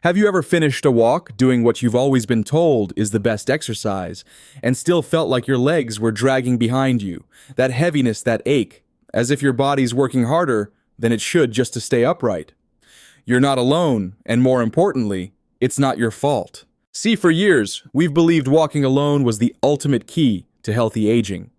Have you ever finished a walk doing what you've always been told is the best exercise and still felt like your legs were dragging behind you? That heaviness, that ache, as if your body's working harder than it should just to stay upright. You're not alone, and more importantly, it's not your fault. See, for years, we've believed walking alone was the ultimate key to healthy aging.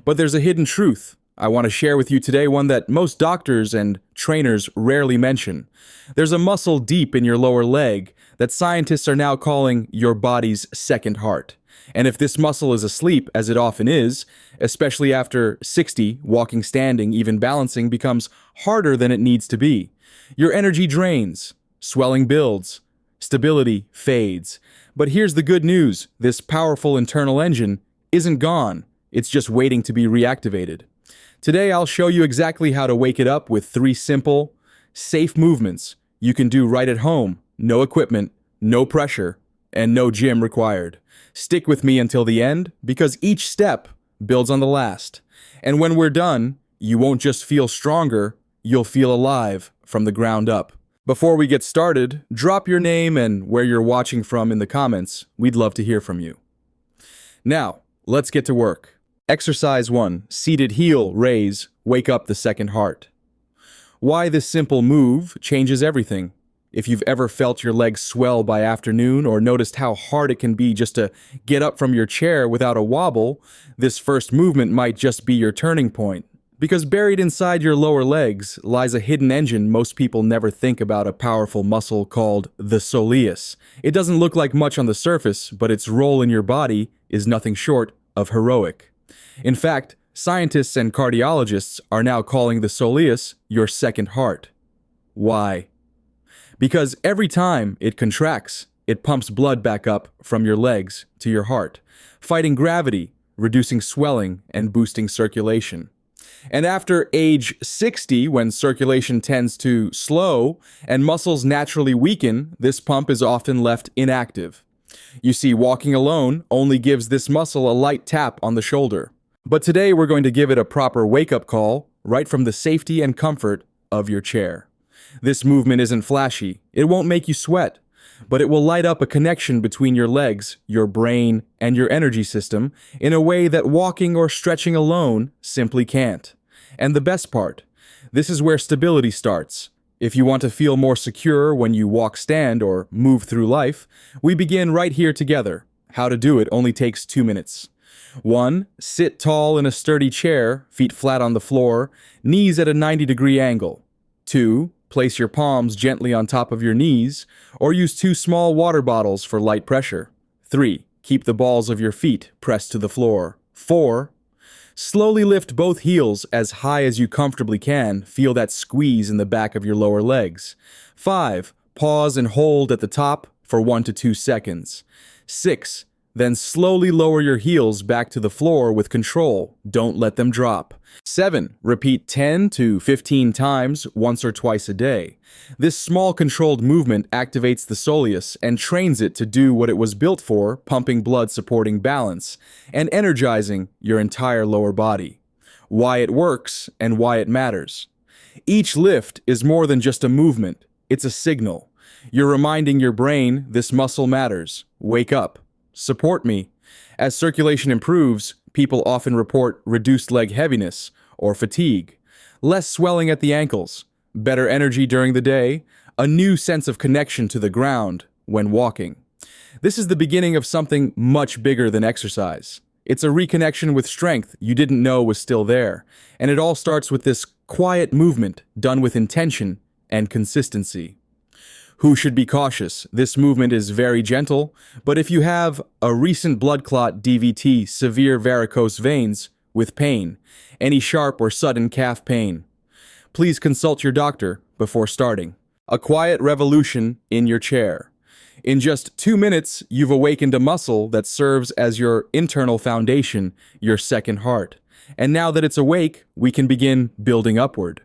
But there's a hidden truth I want to share with you today, one that most doctors and trainers rarely mention. There's a muscle deep in your lower leg that scientists are now calling your body's second heart. And if this muscle is asleep, as it often is, especially after 60, walking, standing, even balancing becomes harder than it needs to be. Your energy drains, swelling builds, stability fades. But here's the good news: this powerful internal engine isn't gone, it's just waiting to be reactivated. Today I'll show you exactly how to wake it up with 3 simple, safe movements you can do right at home. No equipment, no pressure, and no gym required. Stick with me until the end, because each step builds on the last. And when we're done, you won't just feel stronger, you'll feel alive from the ground up. Before we get started, drop your name and where you're watching from in the comments. We'd love to hear from you. Now, let's get to work. Exercise 1. Seated heel raise, wake up the second heart. Why this simple move changes everything. If you've ever felt your legs swell by afternoon or noticed how hard it can be just to get up from your chair without a wobble, this first movement might just be your turning point. Because buried inside your lower legs lies a hidden engine most people never think about, a powerful muscle called the Soleus. It doesn't look like much on the surface, but its role in your body is nothing short of heroic. In fact, scientists and cardiologists are now calling the Soleus your second heart. Why? Because every time it contracts, it pumps blood back up from your legs to your heart, fighting gravity, reducing swelling, and boosting circulation. And after age 60, when circulation tends to slow and muscles naturally weaken, this pump is often left inactive. You see, walking alone only gives this muscle a light tap on the shoulder. But today we're going to give it a proper wake-up call right from the safety and comfort of your chair. This movement isn't flashy, it won't make you sweat, but it will light up a connection between your legs, your brain, and your energy system in a way that walking or stretching alone simply can't. And the best part, this is where stability starts. If you want to feel more secure when you walk, stand, or move through life, we begin right here together. How to do it only takes 2 minutes. 1. Sit tall in a sturdy chair, feet flat on the floor, knees at a 90-degree angle. 2. Place your palms gently on top of your knees, or use 2 small water bottles for light pressure. 3. Keep the balls of your feet pressed to the floor. 4. Slowly lift both heels as high as you comfortably can. Feel that squeeze in the back of your lower legs. 5. Pause and hold at the top for 1 to 2 seconds. 6. Then slowly lower your heels back to the floor with control. Don't let them drop. 7. Repeat 10 to 15 times, once or twice a day. This small controlled movement activates the soleus and trains it to do what it was built for, pumping blood, supporting balance, and energizing your entire lower body. Why it works and why it matters. Each lift is more than just a movement. It's a signal. You're reminding your brain this muscle matters. Wake up. Support me. As circulation improves, people often report reduced leg heaviness or fatigue, less swelling at the ankles, better energy during the day, a new sense of connection to the ground when walking. This is the beginning of something much bigger than exercise. It's a reconnection with strength you didn't know was still there, and it all starts with this quiet movement done with intention and consistency. Who should be cautious? This movement is very gentle, but if you have a recent blood clot, DVT, severe varicose veins with pain, any sharp or sudden calf pain, please consult your doctor before starting. A quiet revolution in your chair. In just 2 minutes, you've awakened a muscle that serves as your internal foundation, your second heart. And now that it's awake, we can begin building upward.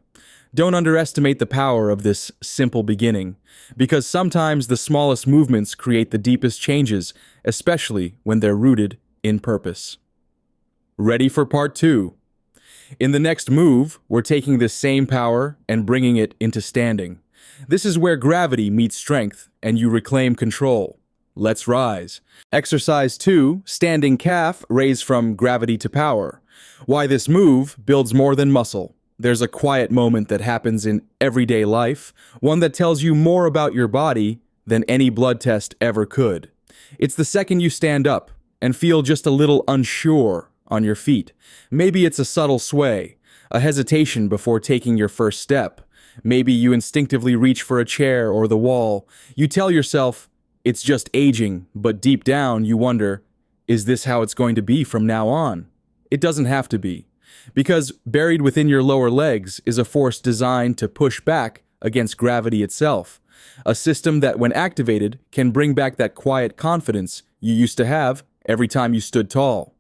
Don't underestimate the power of this simple beginning, because sometimes the smallest movements create the deepest changes, especially when they're rooted in purpose. Ready for part 2? In the next move, we're taking this same power and bringing it into standing. This is where gravity meets strength and you reclaim control. Let's rise. Exercise 2, standing calf, raise from gravity to power. Why this move builds more than muscle. There's a quiet moment that happens in everyday life, one that tells you more about your body than any blood test ever could. It's the second you stand up and feel just a little unsure on your feet. Maybe it's a subtle sway, a hesitation before taking your first step. Maybe you instinctively reach for a chair or the wall. You tell yourself, it's just aging, but deep down you wonder, is this how it's going to be from now on? It doesn't have to be, because buried within your lower legs is a force designed to push back against gravity itself, a system that, when activated, can bring back that quiet confidence you used to have every time you stood tall.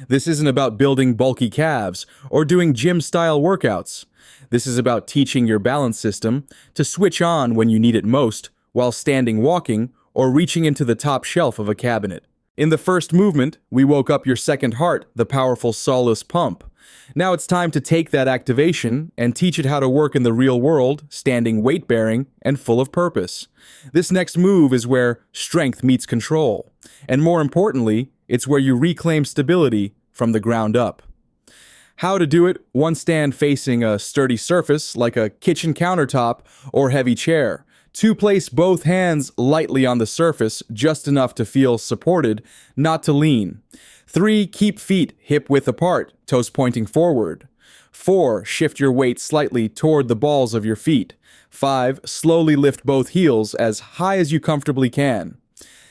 This isn't about building bulky calves or doing gym-style workouts. This is about teaching your balance system to switch on when you need it most while standing, walking, or reaching into the top shelf of a cabinet. In the first movement, we woke up your second heart, the powerful Soleus pump. Now it's time to take that activation and teach it how to work in the real world, standing weight-bearing and full of purpose. This next move is where strength meets control. And more importantly, it's where you reclaim stability from the ground up. How to do it: one stand facing a sturdy surface like a kitchen countertop or heavy chair. 2, place both hands lightly on the surface, just enough to feel supported, not to lean. 3, keep feet hip-width apart, toes pointing forward. 4, shift your weight slightly toward the balls of your feet. 5, slowly lift both heels as high as you comfortably can.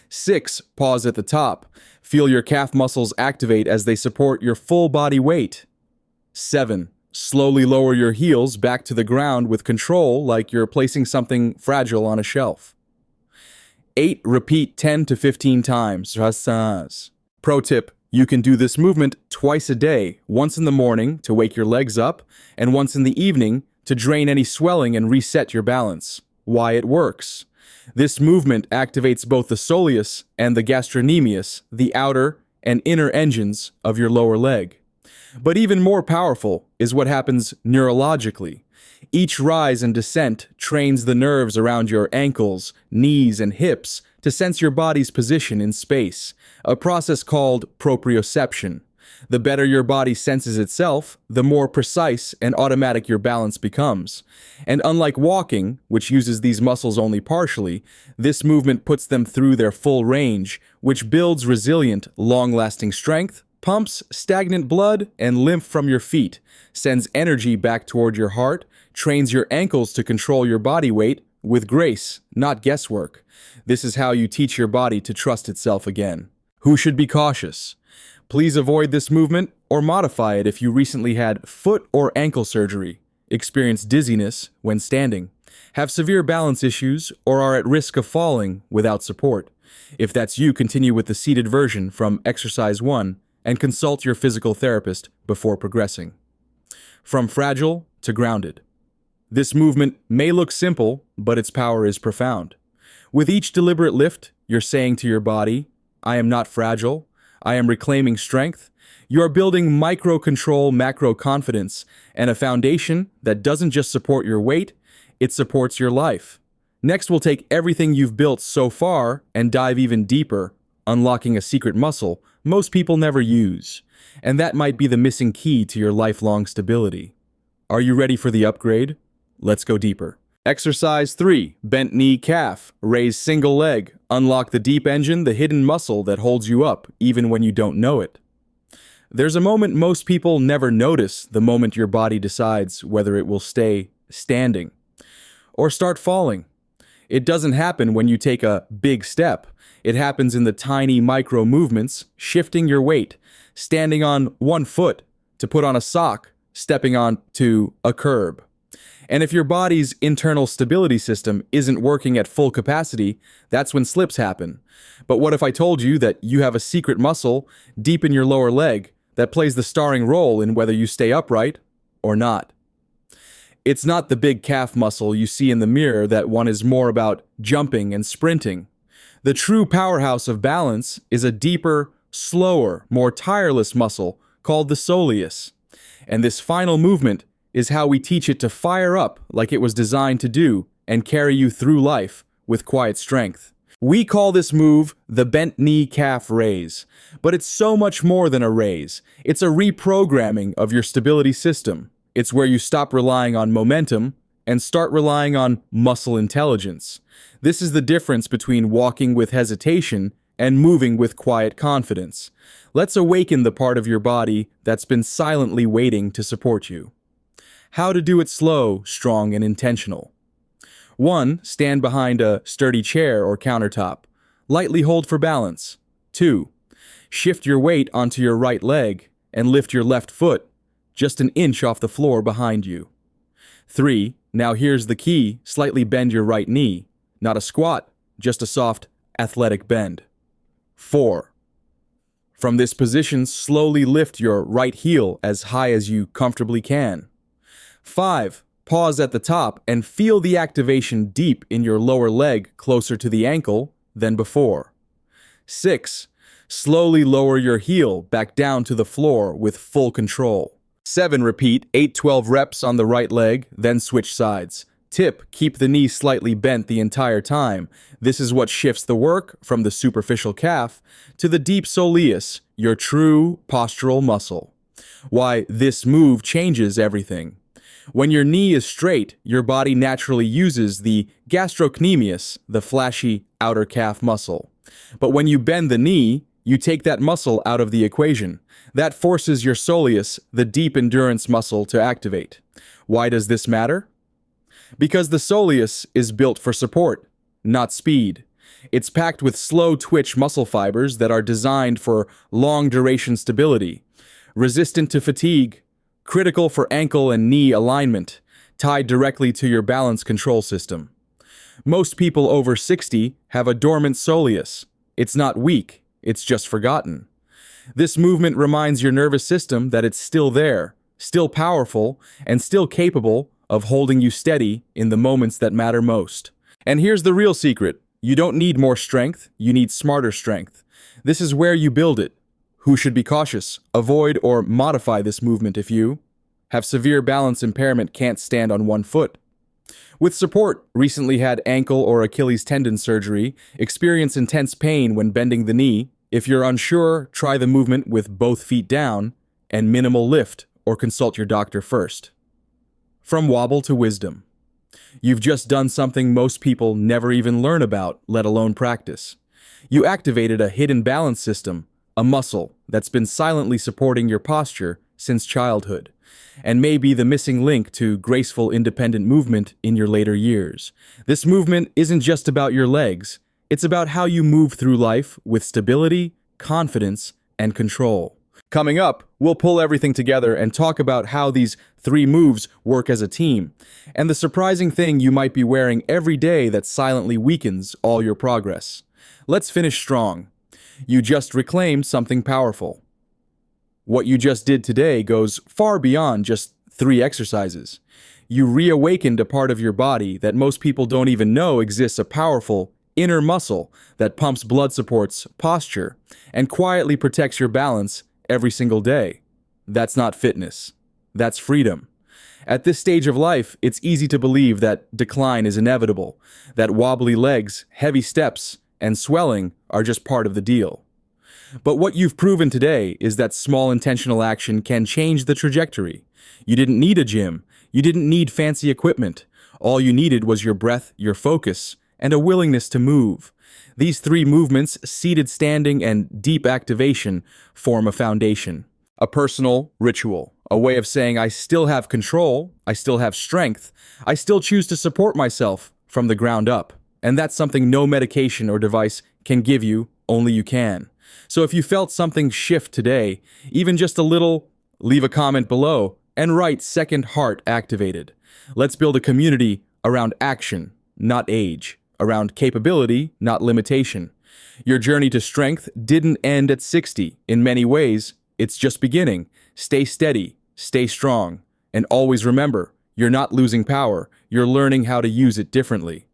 6, pause at the top. Feel your calf muscles activate as they support your full body weight. 7, slowly lower your heels back to the ground with control, like you're placing something fragile on a shelf. 8, repeat 10 to 15 times. Pro tip: you can do this movement twice a day, once in the morning to wake your legs up, and once in the evening to drain any swelling and reset your balance. Why it works: this movement activates both the soleus and the gastrocnemius, the outer and inner engines of your lower leg. But even more powerful is what happens neurologically. Each rise and descent trains the nerves around your ankles, knees, and hips to sense your body's position in space, a process called proprioception. The better your body senses itself, the more precise and automatic your balance becomes. And unlike walking, which uses these muscles only partially, this movement puts them through their full range, which builds resilient, long-lasting strength, pumps stagnant blood and lymph from your feet, sends energy back toward your heart, trains your ankles to control your body weight with grace, not guesswork. This is how you teach your body to trust itself again. Who should be cautious? Please avoid this movement or modify it if you recently had foot or ankle surgery, experience dizziness when standing, have severe balance issues, or are at risk of falling without support. If that's you, continue with the seated version from exercise 1 and consult your physical therapist before progressing. From fragile to grounded. This movement may look simple, but its power is profound. With each deliberate lift, you're saying to your body, I am not fragile, I am reclaiming strength. You are building micro-control, macro-confidence, and a foundation that doesn't just support your weight, it supports your life. Next, we'll take everything you've built so far and dive even deeper, unlocking a secret muscle most people never use, and that might be the missing key to your lifelong stability. Are you ready for the upgrade? Let's go deeper. Exercise 3, bent knee calf, raise single leg, unlock the deep engine, the hidden muscle that holds you up even when you don't know it. There's a moment most people never notice, the moment your body decides whether it will stay standing or start falling. It doesn't happen when you take a big step. It happens in the tiny micro movements, shifting your weight, standing on one foot to put on a sock, stepping on to a curb. And if your body's internal stability system isn't working at full capacity, that's when slips happen. But what if I told you that you have a secret muscle deep in your lower leg that plays the starring role in whether you stay upright or not? It's not the big calf muscle you see in the mirror. That one is more about jumping and sprinting. The true powerhouse of balance is a deeper, slower, more tireless muscle called the soleus. And this final movement is how we teach it to fire up like it was designed to do and carry you through life with quiet strength. We call this move the bent knee calf raise, but it's so much more than a raise. It's a reprogramming of your stability system. It's where you stop relying on momentum and start relying on muscle intelligence. This is the difference between walking with hesitation and moving with quiet confidence. Let's awaken the part of your body that's been silently waiting to support you. How to do it slow, strong, and intentional. 1. Stand behind a sturdy chair or countertop. Lightly hold for balance. 2. Shift your weight onto your right leg and lift your left foot just an inch off the floor behind you. 3. Now here's the key, slightly bend your right knee. Not a squat, just a soft, athletic bend. 4. From this position, slowly lift your right heel as high as you comfortably can. 5. Pause at the top and feel the activation deep in your lower leg closer to the ankle than before. 6. Slowly lower your heel back down to the floor with full control. 7. Repeat 8-12 reps on the right leg, then switch sides. Tip, keep the knee slightly bent the entire time. This is what shifts the work from the superficial calf to the deep soleus, your true postural muscle. Why this move changes everything. When your knee is straight, your body naturally uses the gastrocnemius, the flashy outer calf muscle. But when you bend the knee, you take that muscle out of the equation. That forces your soleus, the deep endurance muscle, to activate. Why does this matter? Because the soleus is built for support, not speed. It's packed with slow twitch muscle fibers that are designed for long duration stability, resistant to fatigue, critical for ankle and knee alignment, tied directly to your balance control system. Most people over 60 have a dormant soleus. It's not weak, it's just forgotten. This movement reminds your nervous system that it's still there, still powerful, and still capable of holding you steady in the moments that matter most. And here's the real secret. You don't need more strength, you need smarter strength. This is where you build it. Who should be cautious? Avoid or modify this movement if you have severe balance impairment, can't stand on one foot. With support, recently had ankle or Achilles tendon surgery, experience intense pain when bending the knee. If you're unsure, try the movement with both feet down and minimal lift, or consult your doctor first. From wobble to wisdom. You've just done something most people never even learn about, let alone practice. You activated a hidden balance system, a muscle that's been silently supporting your posture since childhood, and may be the missing link to graceful independent movement in your later years. This movement isn't just about your legs, it's about how you move through life with stability, confidence, and control. Coming up, we'll pull everything together and talk about how these 3 moves work as a team, and the surprising thing you might be wearing every day that silently weakens all your progress. Let's finish strong. You just reclaimed something powerful. What you just did today goes far beyond just 3 exercises. You reawakened a part of your body that most people don't even know exists, a powerful inner muscle that pumps blood, supports posture, and quietly protects your balance every single day. That's not fitness. That's freedom. At this stage of life, it's easy to believe that decline is inevitable, that wobbly legs, heavy steps, and swelling are just part of the deal. But what you've proven today is that small intentional action can change the trajectory. You didn't need a gym. You didn't need fancy equipment. All you needed was your breath, your focus, and a willingness to move. These 3 movements, seated standing and deep activation, form a foundation. A personal ritual, a way of saying I still have control, I still have strength, I still choose to support myself from the ground up. And that's something no medication or device can give you, only you can. So if you felt something shift today, even just a little, leave a comment below and write second heart activated. Let's build a community around action, not age, around capability, not limitation. Your journey to strength didn't end at 60. In many ways, it's just beginning. Stay steady, stay strong, and always remember, you're not losing power, you're learning how to use it differently.